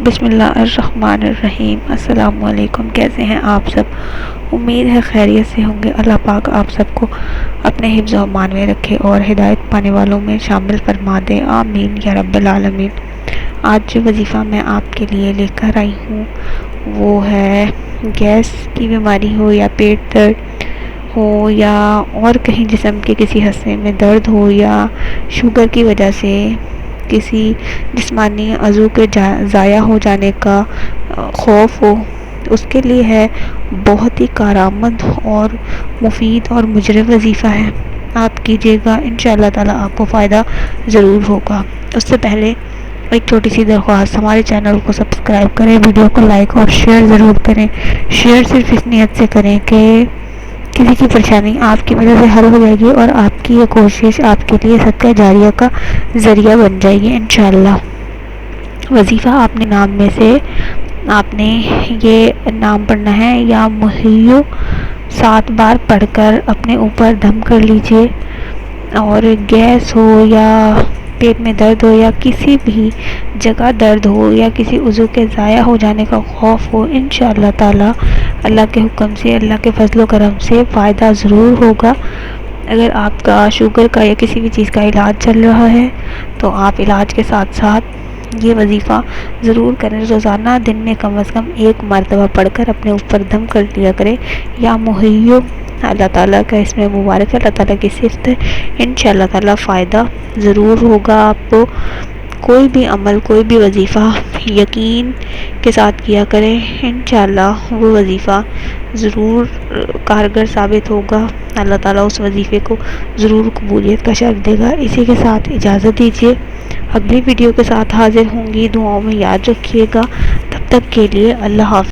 بسم اللہ الرحمن الرحیم۔ السلام علیکم، کیسے ہیں آپ سب؟ امید ہے خیریت سے ہوں گے۔ اللہ پاک آپ سب کو اپنے حفظ و امان میں رکھے اور ہدایت پانے والوں میں شامل فرما دے، آمین یا رب العالمین۔ آج جو وظیفہ میں آپ کے لیے لے کر آئی ہوں وہ ہے گیس کی بیماری ہو یا پیٹ درد ہو یا اور کہیں جسم کے کسی حصے میں درد ہو یا شوگر کی وجہ سے کسی جسمانی عضو کے ضائع ہو جانے کا خوف ہو، اس کے لیے ہے بہت ہی کارآمد اور مفید اور مجرب وظیفہ ہے۔ آپ کیجیے گا، انشاءاللہ تعالی آپ کو فائدہ ضرور ہوگا۔ اس سے پہلے ایک چھوٹی سی درخواست، ہمارے چینل کو سبسکرائب کریں، ویڈیو کو لائک اور شیئر ضرور کریں۔ شیئر صرف اس نیت سے کریں کہ کسی کی پریشانی آپ کی وجہ سے حل ہو جائے گی اور آپ کی یہ کوشش آپ کے لیے صدقہ جاریہ کا ذریعہ بن جائے گی انشاءاللہ۔ وظیفہ آپ نے نام میں سے آپ نے یہ نام پڑھنا ہے، یا محیو 7 بار پڑھ کر اپنے اوپر دم کر لیجئے، اور گیس ہو یا پیٹ میں درد ہو یا کسی بھی جگہ درد ہو یا کسی عضو کے ضائع ہو جانے کا خوف ہو، انشاءاللہ تعالی اللہ کے حکم سے، اللہ کے فضل و کرم سے فائدہ ضرور ہوگا۔ اگر آپ کا شوگر کا یا کسی بھی چیز کا علاج چل رہا ہے تو آپ علاج کے ساتھ ساتھ یہ وظیفہ ضرور کریں۔ روزانہ دن میں کم از کم 1 مرتبہ پڑھ کر اپنے اوپر دم کر لیا کریں۔ یا محیو اللہ تعالیٰ کا اس میں مبارک ہے، اللہ تعالیٰ کی صفت ہے، انشاءاللہ تعالیٰ فائدہ ضرور ہوگا آپ کو۔ کوئی بھی عمل، کوئی بھی وظیفہ یقین کے ساتھ کیا کریں، انشاءاللہ وہ وظیفہ ضرور کارگر ثابت ہوگا۔ اللہ تعالیٰ اس وظیفے کو ضرور قبولیت کا شرف دے گا۔ اسی کے ساتھ اجازت دیجیے، اگلی ویڈیو کے ساتھ حاضر ہوں گی۔ دعاؤں میں یاد رکھیے گا، تب تک کے لیے اللہ حافظ۔